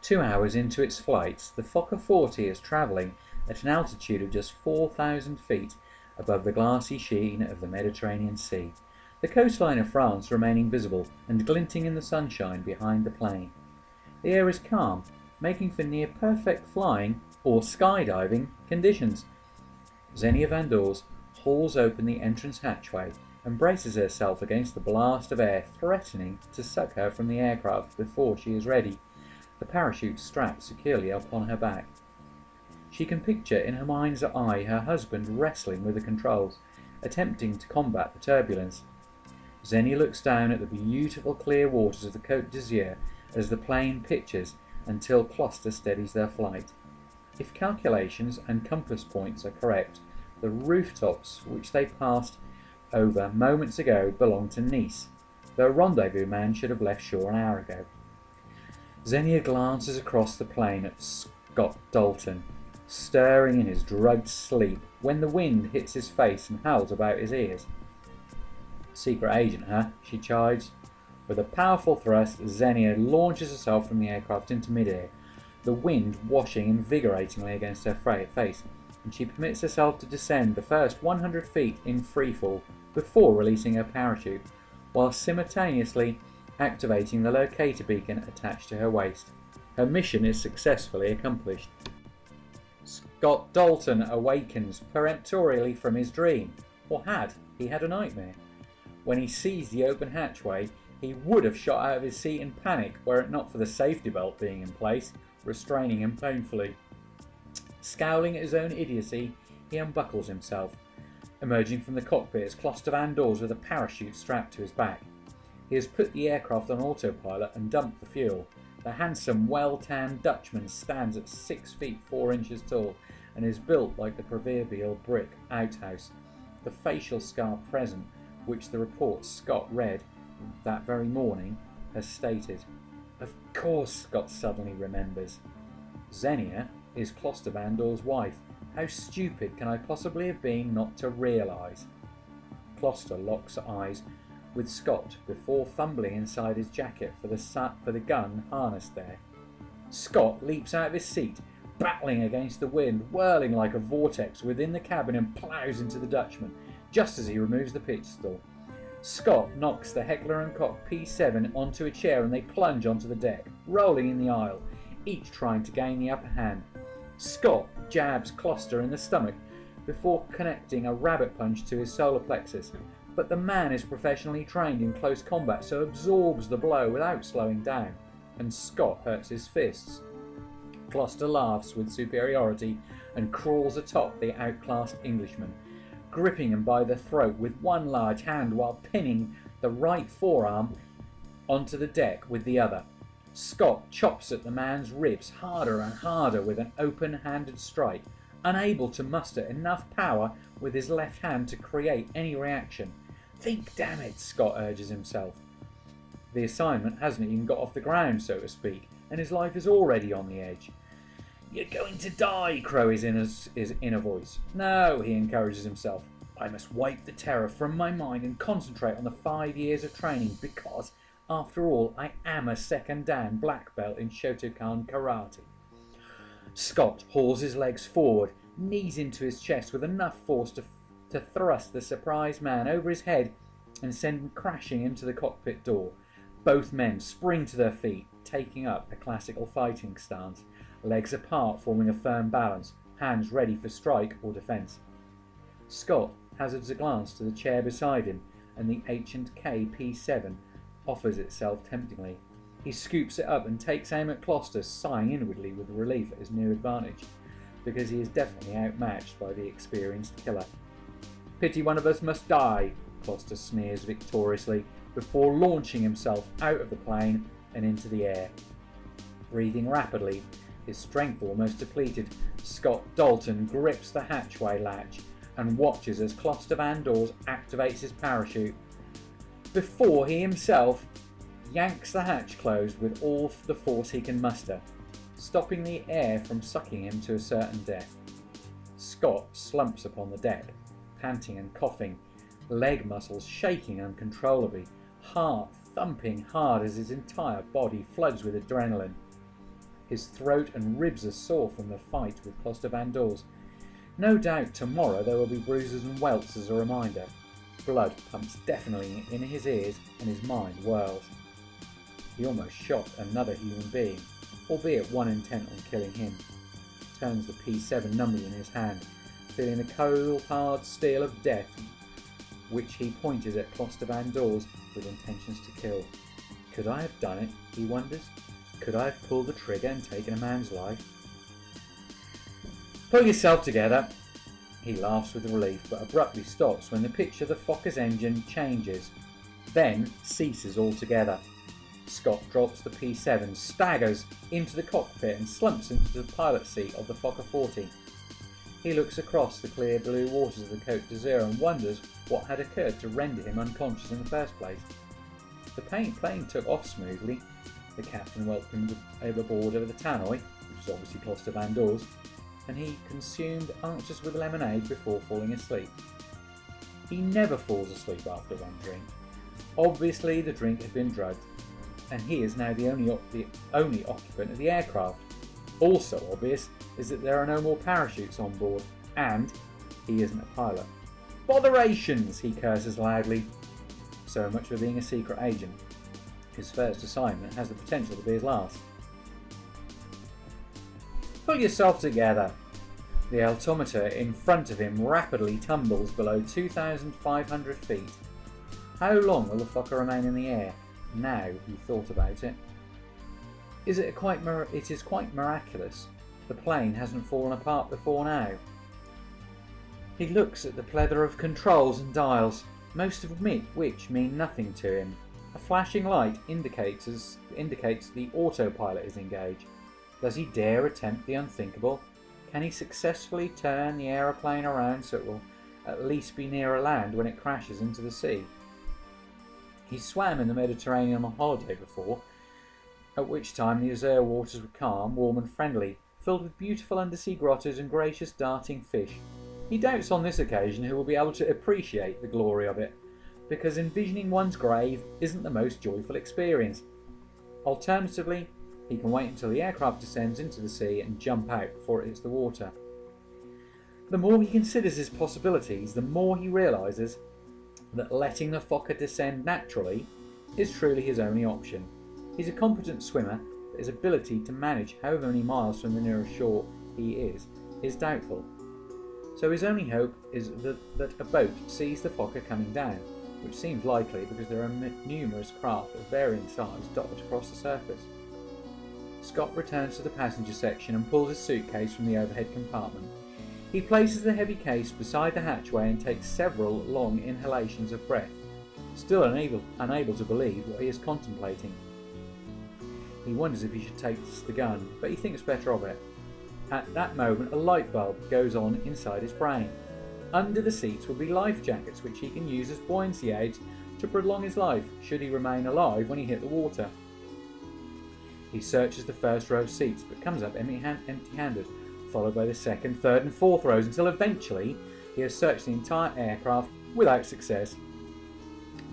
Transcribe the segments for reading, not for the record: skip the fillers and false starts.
2 hours into its flight, the Fokker 40 is travelling at an altitude of just 4,000 feet above the glassy sheen of the Mediterranean Sea, the coastline of France remaining visible and glinting in the sunshine behind the plane. The air is calm, making for near-perfect flying or skydiving conditions. Xenia Van Dors hauls open the entrance hatchway and braces herself against the blast of air threatening to suck her from the aircraft before she is ready, the parachute strapped securely upon her back. She can picture in her mind's eye her husband wrestling with the controls, attempting to combat the turbulence. Xenia looks down at the beautiful clear waters of the Côte d'Azur as the plane pitches until cluster steadies their flight. If calculations and compass points are correct, the rooftops which they passed over moments ago belong to Nice. The rendezvous man should have left shore an hour ago. Xenia glances across the plain at Scott Dalton, stirring in his drugged sleep when the wind hits his face and howls about his ears. Secret agent, huh? She chides. With a powerful thrust, Xenia launches herself from the aircraft into midair, the wind washing invigoratingly against her face, and she permits herself to descend the first 100 feet in freefall before releasing her parachute, while simultaneously activating the locator beacon attached to her waist. Her mission is successfully accomplished. Scott Dalton awakens peremptorily from his dream, or had he had a nightmare? When he sees the open hatchway, he would have shot out of his seat in panic were it not for the safety belt being in place, restraining him painfully. Scowling at his own idiocy, he unbuckles himself, emerging from the cockpit as Cluster Van Dors with a parachute strapped to his back. He has put the aircraft on autopilot and dumped the fuel. The handsome, well-tanned Dutchman stands at 6 feet 4 inches tall and is built like the proverbial brick outhouse. The facial scar present, which the report Scott read that very morning, has stated. Of course, Scott suddenly remembers. Xenia is Cluster Van Dors' wife. How stupid can I possibly have been not to realise? Cluster locks eyes with Scott before fumbling inside his jacket for the gun harnessed there. Scott leaps out of his seat, battling against the wind, whirling like a vortex within the cabin, and ploughs into the Dutchman just as he removes the pistol. Scott knocks the Heckler & Koch P7 onto a chair and they plunge onto the deck, rolling in the aisle, each trying to gain the upper hand. Scott jabs Cluster in the stomach before connecting a rabbit punch to his solar plexus, but the man is professionally trained in close combat, so absorbs the blow without slowing down, and Scott hurts his fists. Cluster laughs with superiority and crawls atop the outclassed Englishman, gripping him by the throat with one large hand while pinning the right forearm onto the deck with the other. Scott chops at the man's ribs harder and harder with an open-handed strike, unable to muster enough power with his left hand to create any reaction. Think, damn it, Scott urges himself. The assignment hasn't even got off the ground, so to speak, and his life is already on the edge. You're going to die, crows his inner voice. No, he encourages himself. I must wipe the terror from my mind and concentrate on the 5 years of training because, after all, I am a second dan black belt in Shotokan karate. Scott hauls his legs forward, knees into his chest with enough force to thrust the surprised man over his head and send him crashing into the cockpit door. Both men spring to their feet, taking up a classical fighting stance, legs apart forming a firm balance, hands ready for strike or defence. Scott hazards a glance to the chair beside him, and the H&K P7 offers itself temptingly. He scoops it up and takes aim at Cluster, sighing inwardly with relief at his new advantage, because he is definitely outmatched by the experienced killer. Pity one of us must die, Cluster sneers victoriously, before launching himself out of the plane and into the air. Breathing rapidly, his strength almost depleted, Scott Dalton grips the hatchway latch and watches as Cluster Van Dors activates his parachute, before he himself yanks the hatch closed with all the force he can muster, stopping the air from sucking him to a certain death. Scott slumps upon the deck, panting and coughing, leg muscles shaking uncontrollably, heart thumping hard as his entire body floods with adrenaline. His throat and ribs are sore from the fight with Kloster Van Dors. No doubt tomorrow there will be bruises and welts as a reminder. Blood pumps deafeningly in his ears and his mind whirls. He almost shot another human being, albeit one intent on killing him. Turns the P7 numbly in his hand, feeling the cold hard steel of death, which he pointed at Kloster Van Dors with intentions to kill. Could I have done it, he wonders? Could I have pulled the trigger and taken a man's life? Pull yourself together. He laughs with relief, but abruptly stops when the pitch of the Fokker's engine changes, then ceases altogether. Scott drops the P7, staggers into the cockpit and slumps into the pilot seat of the Fokker 40. He looks across the clear blue waters of the Côte d'Azur and wonders what had occurred to render him unconscious in the first place. The plane took off smoothly. The captain welcomed him overboard over the tannoy, which is obviously Kloster Van Dors, and he consumed arches with lemonade before falling asleep. He never falls asleep after one drink. Obviously the drink had been drugged, and he is now the only occupant of the aircraft. Also obvious is that there are no more parachutes on board, and he isn't a pilot. Botherations! He curses loudly. So much for being a secret agent. His first assignment has the potential to be his last. Pull yourself together. The altimeter in front of him rapidly tumbles below 2,500 feet. How long will the Fokker remain in the air? Now he thought about it. It is quite miraculous. The plane hasn't fallen apart before now. He looks at the plethora of controls and dials, most of which mean nothing to him. A flashing light indicates the autopilot is engaged. Does he dare attempt the unthinkable? Can he successfully turn the aeroplane around so it will at least be nearer land when it crashes into the sea? He swam in the Mediterranean on holiday before, at which time the Azure waters were calm, warm and friendly, filled with beautiful undersea grottos and gracious darting fish. He doubts on this occasion who will be able to appreciate the glory of it, because envisioning one's grave isn't the most joyful experience. Alternatively, he can wait until the aircraft descends into the sea and jump out before it hits the water. The more he considers his possibilities, the more he realises that letting the Fokker descend naturally is truly his only option. He's a competent swimmer, but his ability to manage however many miles from the nearest shore he is doubtful. So his only hope is that a boat sees the Fokker coming down, which seems likely because there are numerous craft of varying size dotted across the surface. Scott returns to the passenger section and pulls his suitcase from the overhead compartment. He places the heavy case beside the hatchway and takes several long inhalations of breath, still unable to believe what he is contemplating. He wonders if he should take the gun, but he thinks better of it. At that moment, a light bulb goes on inside his brain. Under the seats will be life jackets which he can use as buoyancy aids to prolong his life, should he remain alive when he hit the water. He searches the first row of seats, but comes up empty-handed, followed by the second, third and fourth rows, until eventually he has searched the entire aircraft without success.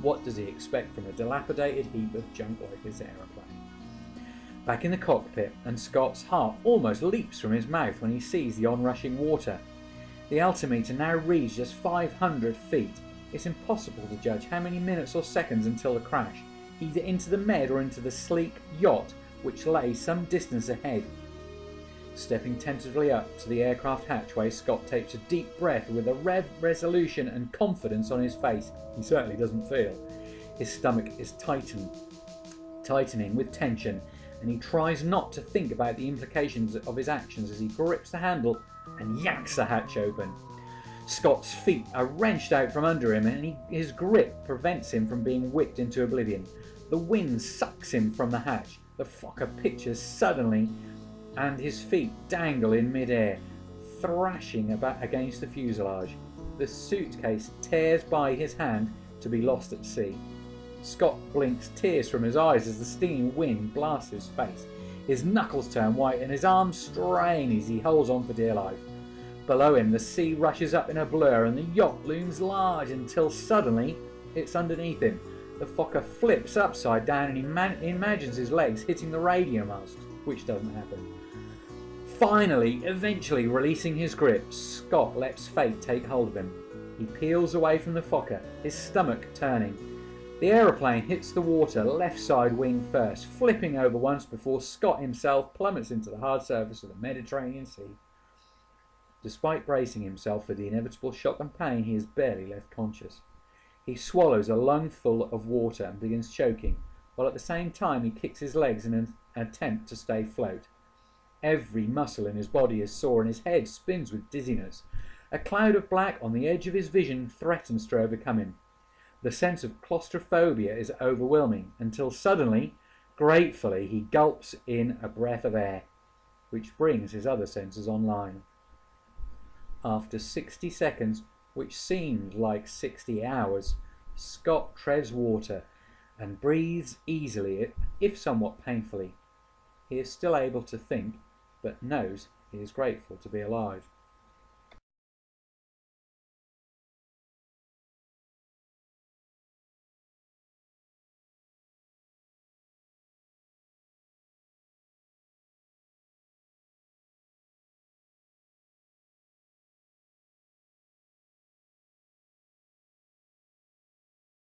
What does he expect from a dilapidated heap of junk like this aeroplane? Back in the cockpit, and Scott's heart almost leaps from his mouth when he sees the onrushing water. The altimeter now reads just 500 feet. It's impossible to judge how many minutes or seconds until the crash, either into the Med or into the sleek yacht which lay some distance ahead. Stepping tentatively up to the aircraft hatchway, Scott takes a deep breath with a resolution and confidence on his face he certainly doesn't feel. His stomach is tightening with tension, and he tries not to think about the implications of his actions as he grips the handle and yanks the hatch open. Scott's feet are wrenched out from under him, and his grip prevents him from being whipped into oblivion. The wind sucks him from the hatch. The Fokker pitches suddenly, and his feet dangle in mid-air, thrashing about against the fuselage. The suitcase tears by his hand to be lost at sea. Scott blinks tears from his eyes as the stinging wind blasts his face. His knuckles turn white and his arms strain as he holds on for dear life. Below him, the sea rushes up in a blur and the yacht looms large until suddenly it's underneath him. The Fokker flips upside down and he imagines his legs hitting the radio mast. which doesn't happen. Finally, eventually releasing his grip, Scott lets fate take hold of him. He peels away from the Fokker, his stomach turning. The aeroplane hits the water, left side wing first, flipping over once before Scott himself plummets into the hard surface of the Mediterranean Sea. Despite bracing himself for the inevitable shock and pain, he is barely left conscious. He swallows a lungful of water and begins choking, while at the same time he kicks his legs in an attempt to stay afloat. Every muscle in his body is sore and his head spins with dizziness. A cloud of black on the edge of his vision threatens to overcome him. The sense of claustrophobia is overwhelming until suddenly, gratefully, he gulps in a breath of air, which brings his other senses online. After 60 seconds, which seemed like 60 hours, Scott treads water and breathes easily, if somewhat painfully. He is still able to think, but knows he is grateful to be alive.